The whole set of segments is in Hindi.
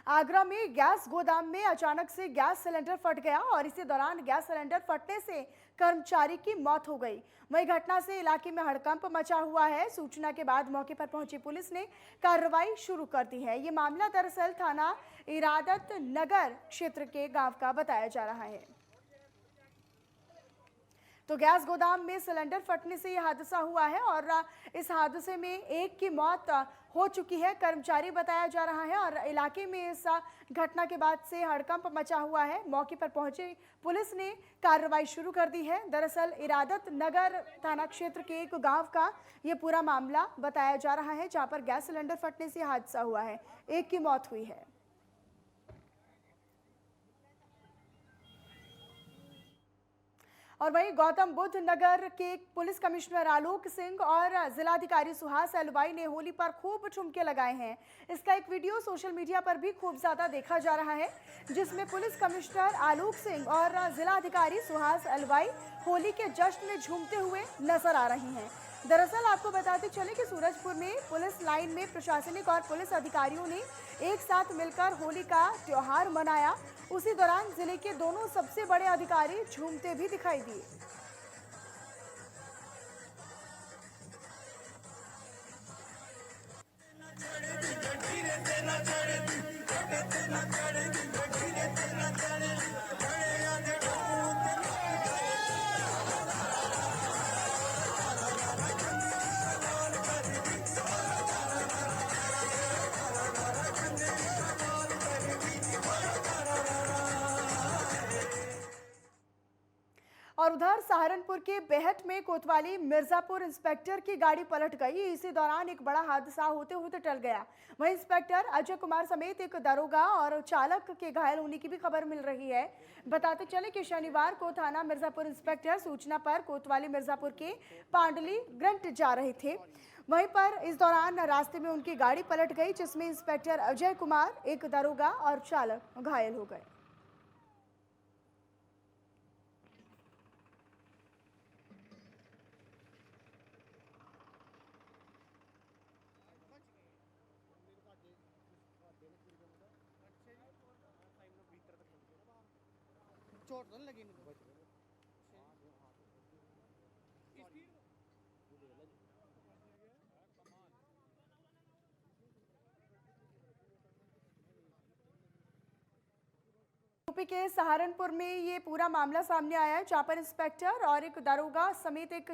आगरा में गैस गोदाम में अचानक से गैस सिलेंडर फट गया और इसी दौरान गैस सिलेंडर फटने से कर्मचारी की मौत हो गई। वहीं घटना से इलाके में हड़कंप मचा हुआ है। सूचना के बाद मौके पर पहुंची पुलिस ने कार्रवाई शुरू कर दी है। ये मामला दरअसल थाना इरादत नगर क्षेत्र के गांव का बताया जा रहा है। तो गैस गोदाम में सिलेंडर फटने से यह हादसा हुआ है और इस हादसे में एक की मौत हो चुकी है, कर्मचारी बताया जा रहा है। और इलाके में इस घटना के बाद से हड़कंप मचा हुआ है। मौके पर पहुंची पुलिस ने कार्रवाई शुरू कर दी है। दरअसल इरादत नगर थाना क्षेत्र के एक गांव का ये पूरा मामला बताया जा रहा है, जहां पर गैस सिलेंडर फटने से हादसा हुआ है, एक की मौत हुई है। और वहीं गौतम बुद्ध नगर के पुलिस कमिश्नर आलोक सिंह और जिलाधिकारी सुहास एलवाई ने होली पर खूब ठुमके लगाए हैं। इसका एक वीडियो सोशल मीडिया पर भी खूब ज्यादा देखा जा रहा है, जिसमें पुलिस कमिश्नर आलोक सिंह और जिलाधिकारी सुहास एलवाई होली के जश्न में झूमते हुए नजर आ रही हैं। दरअसल आपको बताते चले कि सूरजपुर में पुलिस लाइन में प्रशासनिक और पुलिस अधिकारियों ने एक साथ मिलकर होली का त्योहार मनाया। उसी दौरान जिले के दोनों सबसे बड़े अधिकारी झूमते भी दिखाई दिए। और उधर सहारनपुर के बेहट में कोतवाली मिर्जापुर इंस्पेक्टर की गाड़ी पलट गई। इसी दौरान एक बड़ा हादसा होते होते टल गया। वहीं इंस्पेक्टर अजय कुमार समेत एक दरोगा और चालक के घायल होने की भी खबर मिल रही है। बताते चले कि शनिवार को थाना मिर्जापुर इंस्पेक्टर सूचना पर कोतवाली मिर्जापुर के पांडली ग्रंट जा रहे थे। वहीं पर इस दौरान रास्ते में उनकी गाड़ी पलट गई, जिसमें इंस्पेक्टर अजय कुमार, एक दरोगा और चालक घायल हो गए। चोट तो नहीं लगी इनको। यूपी के सहारनपुर में ये पूरा मामला सामने आया है, जहां पर इंस्पेक्टर और एक दरोगा समेत एक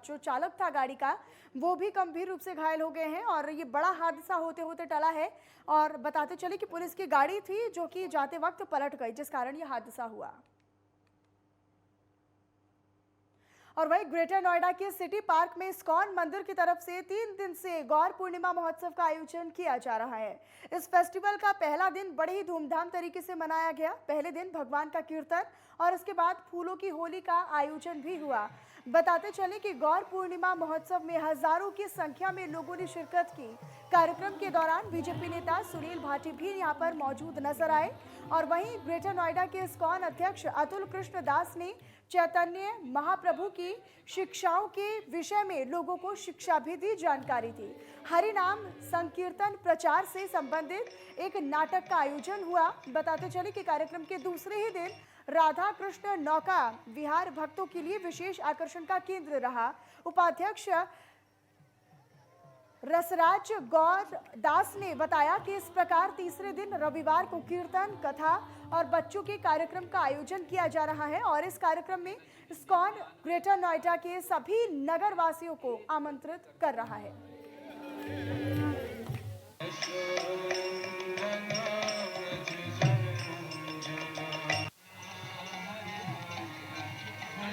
जो चालक था गाड़ी का, वो भी गंभीर रूप से घायल हो गए हैं। और ये बड़ा हादसा होते होते टला है। और बताते चले कि पुलिस की गाड़ी थी जो कि जाते वक्त पलट गई, जिस कारण ये हादसा हुआ। और वहीं ग्रेटर नोएडा के सिटी पार्क में इस्कॉन मंदिर की तरफ से 3 दिन से गौर पूर्णिमा महोत्सव का आयोजन किया जा रहा है। इस फेस्टिवल का पहला दिन बड़े ही धूमधाम तरीके से मनाया गया। पहले दिन भगवान का कीर्तन और इसके बाद फूलों की होली का आयोजन भी हुआ। बताते चले कि गौर पूर्णिमा महोत्सव में हजारों की संख्या में लोगों ने शिरकत की। कार्यक्रम के दौरान बीजेपी नेता सुनील भाटी भी यहां पर मौजूद नजर आए। और वहीं ग्रेटर नोएडा के इस्कॉन अध्यक्ष अतुल कृष्ण दास ने चैतन्य महाप्रभु की शिक्षाओं के विषय में लोगों को शिक्षा भी दी, जानकारी दी। हरिनाम संकीर्तन प्रचार से संबंधित एक नाटक का आयोजन हुआ। बताते चले कि कार्यक्रम के दूसरे ही दिन राधा कृष्ण नौका विहार भक्तों के लिए विशेष आकर्षण का केंद्र रहा। उपाध्यक्ष रसराज गौर दास ने बताया कि इस प्रकार तीसरे दिन रविवार को कीर्तन, कथा और बच्चों के कार्यक्रम का आयोजन किया जा रहा है। और इस कार्यक्रम में इस्कॉन ग्रेटर नोएडा के सभी नगर वासियों को आमंत्रित कर रहा है।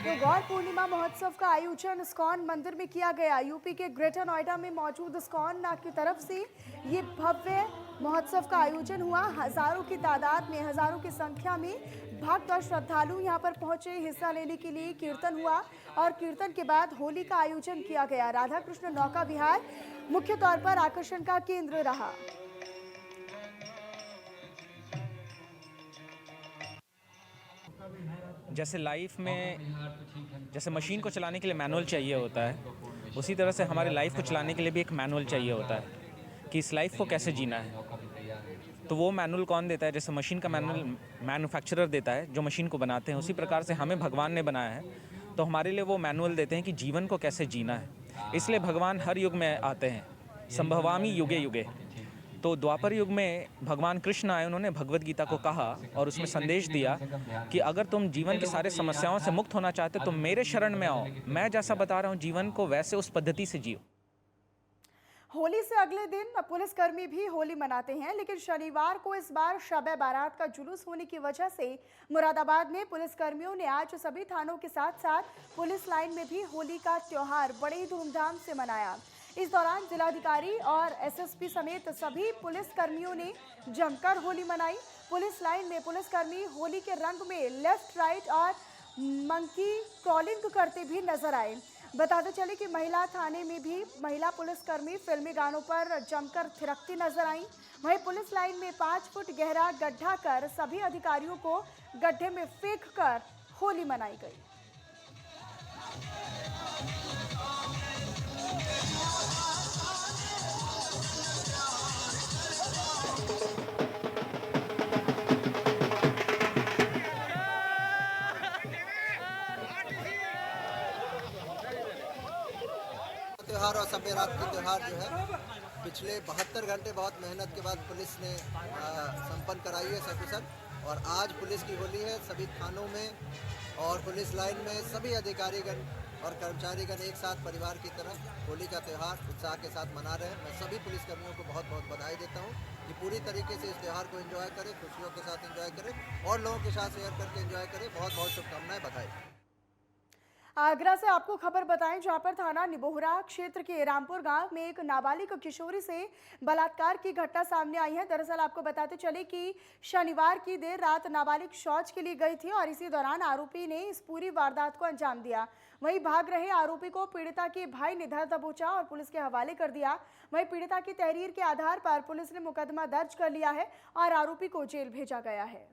तो गौर पूर्णिमा महोत्सव का आयोजन इस्कॉन मंदिर में किया गया। यूपी के ग्रेटर नोएडा में मौजूद इस्कॉन की तरफ से ये भव्य महोत्सव का आयोजन हुआ। हजारों की तादाद में, हजारों की संख्या में भक्त और श्रद्धालु यहां पर पहुंचे हिस्सा लेने के लिए। कीर्तन हुआ और कीर्तन के बाद होली का आयोजन किया गया। राधा कृष्ण नौका विहार मुख्य तौर पर आकर्षण का केंद्र रहा। जैसे लाइफ में जैसे मशीन को चलाने के लिए मैनुअल चाहिए होता है, उसी तरह से हमारे लाइफ को चलाने के लिए भी एक मैनुअल चाहिए होता है कि इस लाइफ को कैसे जीना है। तो वो मैनुअल कौन देता है? जैसे मशीन का मैनुअल मैन्युफैक्चरर देता है, जो मशीन को बनाते हैं, उसी प्रकार से हमें भगवान ने बनाया है। तो हमारे लिए वो मैनुअल देते हैं कि जीवन को कैसे जीना है। इसलिए भगवान हर युग में आते हैं, संभवामि युगे युगे। तो द्वापर युग में भगवान कृष्ण आए, उन्होंने भगवत गीता को कहा और उसमें संदेश दिया कि अगर तुम जीवन की सारे समस्याओं से मुक्त होना चाहते हो तो मेरे शरण में आओ, मैं जैसा बता रहा हूँ जीवन को वैसे उस पद्धति से जियो। होली से अगले दिन पुलिसकर्मी भी होली मनाते हैं, लेकिन शनिवार को इस बार शब-ए बारात का जुलूस होने की वजह से मुरादाबाद में पुलिसकर्मियों ने आज सभी थानों के साथ साथ पुलिस लाइन में भी होली का त्योहार बड़े ही धूमधाम से मनाया। इस दौरान जिलाधिकारी और एसएसपी समेत सभी पुलिसकर्मियों ने जमकर होली मनाई। पुलिस लाइन में पुलिसकर्मी होली के रंग में लेफ्ट राइट और मंकी क्रॉलिंग करते भी नजर आए। बताते चले कि महिला थाने में भी महिला पुलिसकर्मी फिल्मी गानों पर जमकर थिरकती नजर आई। वहीं पुलिस लाइन में 5 फुट गहरा गड्ढा कर सभी अधिकारियों को गड्ढे में फेंक कर होली मनाई गई। त्योहार और शब बारात का त्यौहार जो है पिछले 72 घंटे बहुत मेहनत के बाद पुलिस ने संपन्न कराई है सकुशल। और आज पुलिस की होली है। सभी थानों में और पुलिस लाइन में सभी अधिकारीगण और कर्मचारीगण एक साथ परिवार की तरह होली का त्यौहार उत्साह के साथ मना रहे हैं। मैं सभी पुलिसकर्मियों को बहुत बहुत बधाई देता हूं कि पूरी तरीके से इस त्यौहार को एंजॉय करें, खुशियों के साथ एंजॉय करें और लोगों के साथ शेयर करके एंजॉय करें। बहुत बहुत शुभकामनाएं, बधाई। आगरा से आपको खबर बताएं, जहां पर थाना निबोहरा क्षेत्र के रामपुर गांव में एक नाबालिग किशोरी से बलात्कार की घटना सामने आई है। दरअसल आपको बताते चले कि शनिवार की देर रात नाबालिग शौच के लिए गई थी और इसी दौरान आरोपी ने इस पूरी वारदात को अंजाम दिया। वहीं भाग रहे आरोपी को पीड़िता के भाई ने धर दबोचा और पुलिस के हवाले कर दिया। वहीं पीड़िता की तहरीर के आधार पर पुलिस ने मुकदमा दर्ज कर लिया है और आरोपी को जेल भेजा गया है।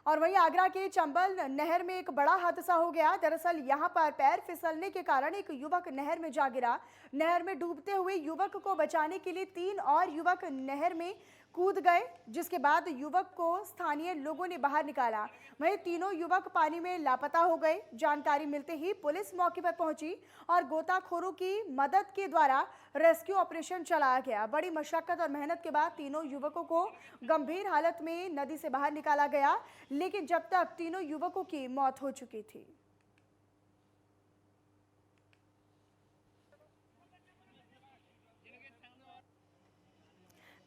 और वहीं आगरा के चंबल नहर में एक बड़ा हादसा हो गया। दरअसल यहां पर पैर फिसलने के कारण एक युवक नहर में जा गिरा। नहर में डूबते हुए युवक को बचाने के लिए 3 और युवक नहर में कूद गए, जिसके बाद युवक को स्थानीय लोगों ने बाहर निकाला। वहीं तीनों युवक पानी में लापता हो गए। जानकारी मिलते ही पुलिस मौके पर पहुंची और गोताखोरों की मदद के द्वारा रेस्क्यू ऑपरेशन चलाया गया। बड़ी मशक्कत और मेहनत के बाद तीनों युवकों को गंभीर हालत में नदी से बाहर निकाला गया, लेकिन जब तक तीनों युवकों की मौत हो चुकी थी।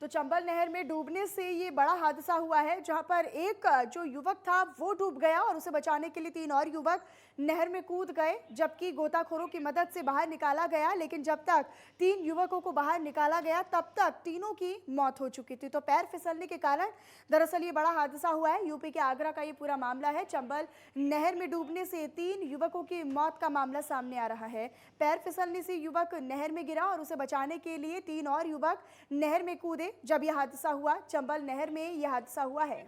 तो चंबल नहर में डूबने से ये बड़ा हादसा हुआ है, जहां पर एक जो युवक था वो डूब गया और उसे बचाने के लिए 3 और युवक नहर में कूद गए, जबकि गोताखोरों की मदद से बाहर निकाला गया। लेकिन जब तक 3 युवकों को बाहर निकाला गया तब तक तीनों की मौत हो चुकी थी। तो पैर फिसलने के कारण दरअसल ये बड़ा हादसा हुआ है। यूपी के आगरा का ये पूरा मामला है। चंबल नहर में डूबने से 3 युवकों की मौत का मामला सामने आ रहा है। पैर फिसलने से युवक नहर में गिरा और उसे बचाने के लिए 3 और युवक नहर में कूदे जब यह हादसा हुआ। चंबल नहर में यह हादसा हुआ है।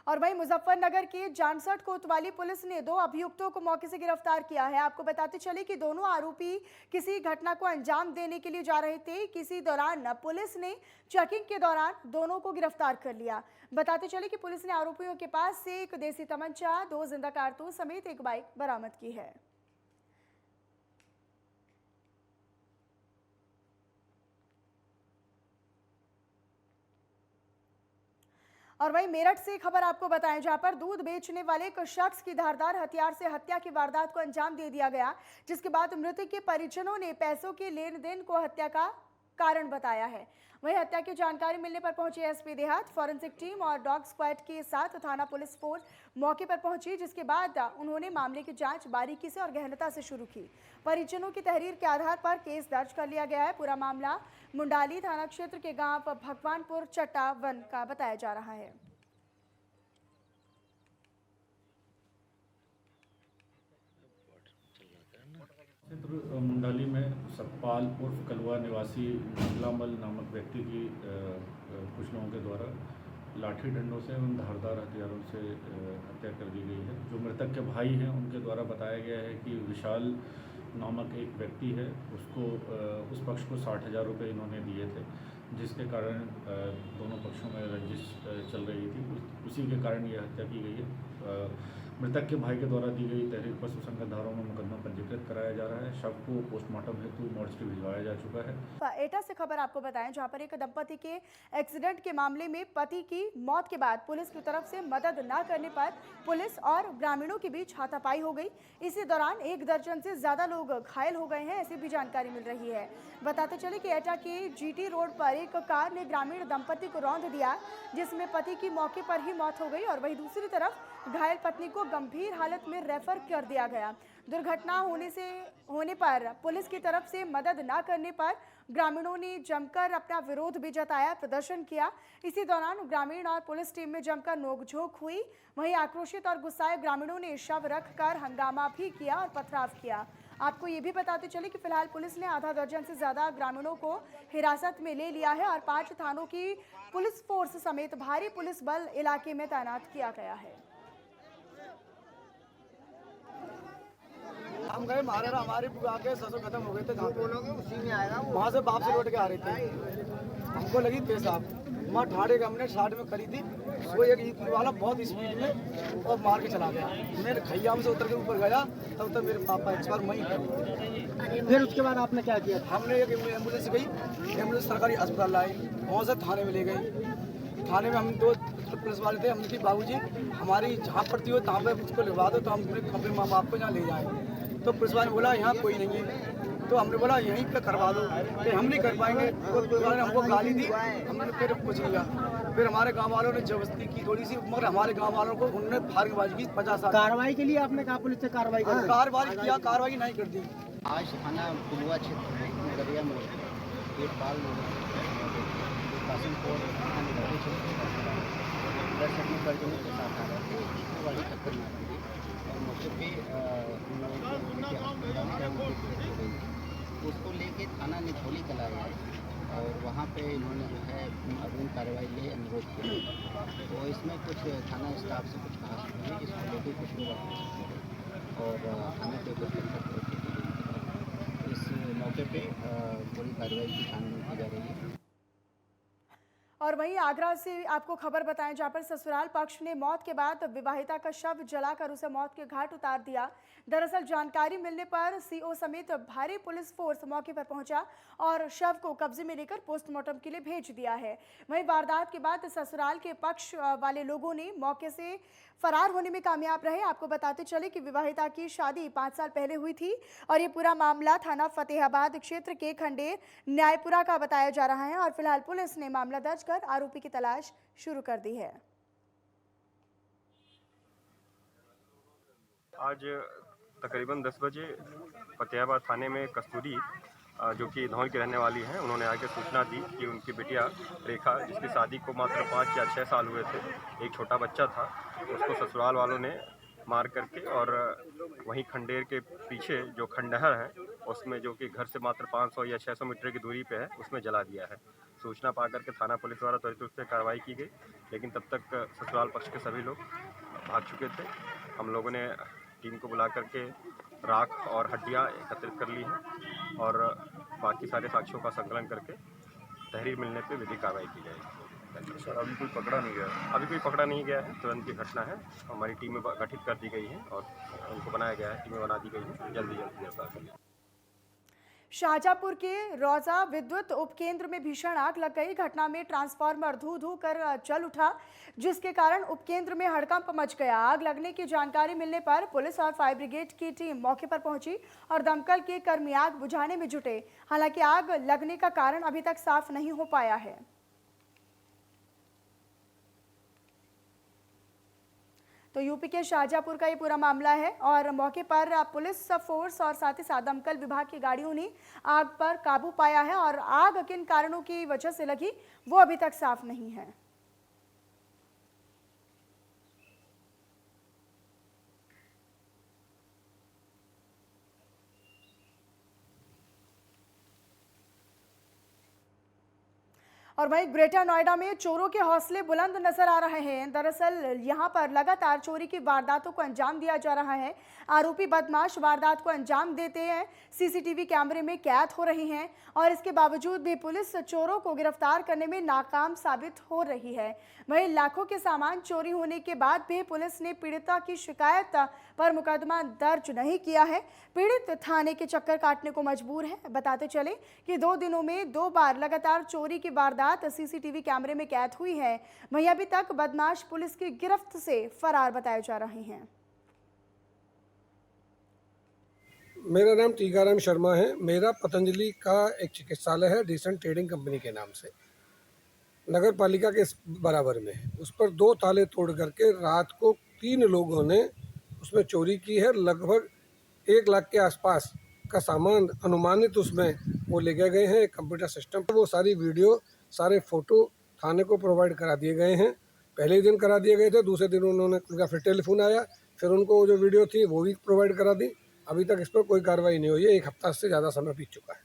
और वहीं मुजफ्फरनगर के जानसठ कोतवाली पुलिस ने 2 अभियुक्तों को मौके से गिरफ्तार किया है। आपको बताते चले कि दोनों आरोपी किसी घटना को अंजाम देने के लिए जा रहे थे। किसी दौरान पुलिस ने चेकिंग के दौरान दोनों को गिरफ्तार कर लिया। बताते चले कि पुलिस ने आरोपियों के पास से एक देसी तमंचा, 2 जिंदा कारतूस समेत एक बाइक बरामद की है। और वहीं मेरठ से खबर आपको बताएं, जहां पर दूध बेचने वाले एक शख्स की धारदार हथियार से हत्या की वारदात को अंजाम दे दिया गया, जिसके बाद मृतक के परिजनों ने पैसों के लेन देन को हत्या का कारण बताया है। वहीं हत्या की जानकारी मिलने पर पहुंची एसपी देहात, फॉरेंसिक टीम और डॉग स्क्वाड के साथ थाना पुलिस फोर्स मौके पर पहुंची, जिसके बाद उन्होंने मामले की जांच बारीकी से और गहनता से शुरू की। परिजनों की तहरीर के आधार पर केस दर्ज कर लिया गया है। पूरा मामला मुंडाली थाना क्षेत्र के गांव भगवानपुर चट्टा वन का बताया जा रहा है। क्षेत्र मुंडाली में सतपाल उर्फ कलवा निवासी मंगलामल नामक व्यक्ति की कुछ लोगों के द्वारा लाठी डंडों से एवं धारदार हथियारों से हत्या कर दी गई है। जो मृतक के भाई हैं उनके द्वारा बताया गया है कि विशाल नामक एक व्यक्ति है, उसको उस पक्ष को 60,000 रुपये इन्होंने दिए थे, जिसके कारण दोनों पक्षों में रंजिश चल रही थी। उसी के कारण ये हत्या की गई है। मृतक के भाई के द्वारा दी गई तहरीर पर सुसंगत धाराओं में मुकदमा पंजीकृत कराया जा रहा है। शव को पोस्टमार्टम हेतु मॉर्चरी भिजवाया जा चुका है। एटा से खबर आपको बताएं, जहां पर एक दंपति के एक्सीडेंट के मामले में पति की मौत के बाद पुलिस की तरफ से मदद न करने पर पुलिस और ग्रामीणों के बीच हाथापाई हो गई। इसी दौरान 1 दर्जन से ज्यादा लोग घायल हो गए हैं, ऐसी भी जानकारी मिल रही है। बताते चले कि एटा के जीटी रोड पर एक कार ने ग्रामीण दंपति को रौंद दिया, जिसमें पति की मौके पर ही मौत हो गई और वहीं दूसरी तरफ घायल पत्नी को गंभीर हालत में रेफर कर दिया गया। दुर्घटना होने पर पुलिस की तरफ से मदद न करने पर ग्रामीणों ने जमकर अपना विरोध भी जताया, प्रदर्शन किया। इसी दौरान ग्रामीण और पुलिस टीम में जमकर नोकझोंक हुई। वहीं आक्रोशित और गुस्साए ग्रामीणों ने शव रखकर हंगामा भी किया और पथराव किया। आपको ये भी बताते चले कि फिलहाल पुलिस ने आधा दर्जन से ज्यादा ग्रामीणों को हिरासत में ले लिया है और 5 थानों की पुलिस फोर्स समेत भारी पुलिस बल इलाके में तैनात किया गया है। हम गए मारे ना, हमारी आगे ससुर खत्म हो गए थे। जहाँ बोलोगे उसी में आएगा। वहाँ से बाप से लौट के आ रहे थे, हमको लगी पेशाब। वहाँ ठाड़े का हमने 60 में खड़ी थी, वो एक ईद वाला बहुत स्पीड में और मार के चला गया। मेरे खैयाम से उतर के ऊपर गया, तब तक मेरे पापा एक्सपायर वहीं कर। फिर उसके बाद आपने क्या किया? हमने एक एम्बुलेंस गई, एम्बुलेंस सरकारी अस्पताल लाई, वहाँ से थाने में ले गई। थाने में हम 2 पुलिस वाले थे। हमने कहा बाबूजी हमारी जहाँ पड़ती हो तहाँ पे उसको लिखवा दो, तो हम अपने माँ बाप को यहाँ ले जाएँ। तो पुलिस वाले ने बोला यहाँ कोई नहीं है, तो हमने बोला यहीं पे करवा दो, तो हम नहीं कर पाएंगे। तो पुलिस वाले ने हमको गाली दी, हमने फिर कुछ लिया। फिर हमारे गांव वालों ने जबरदस्ती की थोड़ी सी, मगर हमारे गांव वालों को उन्होंने फारगबाजी की 50 साल। कार्रवाई के लिए आपने कहा पुलिस से कार्रवाई कर? कार्रवाई किया, कार्रवाई नहीं कर दी। आज थाना पुलवा क्षेत्र में नगरिया मोड़ एक बाल कासिमपुर कर्जनी के साथ आ रहे थे, उसको बड़ी टक्कर मार दी और मौके पे उसको लेके थाना निछोली चला गया और वहाँ पे इन्होंने जो है अग्रिम कार्रवाई लिए अनुरोध किया। तो इसमें कुछ थाना स्टाफ से कुछ कहा सुनी, इसको लेके कुछ लोग और थाने पे कुछ इस मौके पे पूरी कार्रवाई की छानबीन की जा रही है। और वहीं आगरा से आपको खबर बताएं, जहां पर ससुराल पक्ष ने मौत के बाद विवाहिता का शव जलाकर उसे मौत के घाट उतार दिया। दरअसल जानकारी मिलने पर सीओ समेत भारी पुलिस फोर्स मौके पर पहुंचा और शव को कब्जे में लेकर पोस्टमार्टम के लिए भेज दिया है। वहीं वारदात के बाद ससुराल के पक्ष वाले लोगों ने मौके से फरार होने में कामयाब रहे। आपको बताते चले कि विवाहिता की शादी 5 साल पहले हुई थी और ये पूरा मामला थाना फतेहाबाद क्षेत्र के खंडेर न्यायपुरा का बताया जा रहा है और फिलहाल पुलिस ने मामला दर्ज कर आरोपी की तलाश शुरू कर दी है। आज तकरीबन 10 बजे फतेहाबाद थाने में कस्तूरी जो कि धौल की रहने वाली हैं, उन्होंने आके सूचना दी कि उनकी बिटिया रेखा, जिसकी शादी को मात्र 5 या 6 साल हुए थे, एक छोटा बच्चा था, उसको ससुराल वालों ने मार करके और वहीं खंडेर के पीछे जो खंडहर है उसमें, जो कि घर से मात्र 500 या 600 मीटर की दूरी पे है, उसमें जला दिया है। सूचना पाकर के थाना पुलिस द्वारा त्वरित रूप से कार्रवाई की गई, लेकिन तब तक ससुराल पक्ष के सभी लोग भाग चुके थे। हम लोगों ने टीम को बुला करके राख और हड्डियां एकत्रित कर ली हैं और बाकी सारे साक्ष्यों का संकलन करके तहरीर मिलने पे विधिक कार्रवाई की जाएगी। सर अभी कोई पकड़ा नहीं गया? अभी कोई पकड़ा नहीं गया है, तुरंत की घटना है। हमारी टीमें गठित कर दी गई हैं और उनको बनाया गया है, टीमें बना दी गई हैं, जल्दी गिरफ्तार कर लिया। शाहजहाँपुर के रौजा विद्युत उपकेंद्र में भीषण आग लग गई। घटना में ट्रांसफार्मर धू धू कर जल उठा, जिसके कारण उपकेंद्र में हड़कंप मच गया। आग लगने की जानकारी मिलने पर पुलिस और फायर ब्रिगेड की टीम मौके पर पहुंची और दमकल के कर्मी आग बुझाने में जुटे। हालांकि आग लगने का कारण अभी तक साफ नहीं हो पाया है। तो यूपी के शाहजहाँपुर का ये पूरा मामला है और मौके पर पुलिस फोर्स और साथ ही साथ दमकल विभाग की गाड़ियों ने आग पर काबू पाया है और आग किन कारणों की वजह से लगी वो अभी तक साफ नहीं है। और वहीं ग्रेटर नोएडा में चोरों के हौसले बुलंद नजर आ रहे हैं। दरअसल यहां पर लगातार चोरी की वारदातों को अंजाम दिया जा रहा है। आरोपी बदमाश वारदात को अंजाम देते हैं, सीसीटीवी कैमरे में कैद हो रही हैं और इसके बावजूद भी पुलिस चोरों को गिरफ्तार करने में नाकाम साबित हो रही है। वहीं लाखों के सामान चोरी होने के बाद भी पुलिस ने पीड़िता की शिकायत पर मुकदमा दर्ज नहीं किया है। पीड़ित थाने के चक्कर काटने को मजबूर है। बताते चले कि 2 दिनों में 2 बार लगातार चोरी की वारदात सीसीटीवी कैमरे में कैद हुई है। वहीं अभी तक बदमाश पुलिस की गिरफ्त से फरार बताए जा रहे हैं। मेरा नाम टीकाराम शर्मा है। मेरा पतंजलि का एक चिकित्सालय है डिसेंट ट्रेडिंग कंपनी के नाम से, नगर पालिका के बराबर में। उस पर 2 ताले तोड़ करके रात को 3 लोगों ने उसमें चोरी की है। लगभग 1 लाख के आसपास का सामान अनुमानित उसमें वो ले गए हैं। एक कंप्यूटर सिस्टम पर वो सारी वीडियो, सारे फ़ोटो थाने को प्रोवाइड करा दिए गए हैं। पहले ही दिन करा दिए गए थे, दूसरे दिन उनका फिर टेलीफोन आया, फिर उनको जो वीडियो थी वो भी प्रोवाइड करा दी। अभी तक इस पर कोई कार्रवाई नहीं हुई है। 1 हफ्ता से ज़्यादा समय बीत चुका है।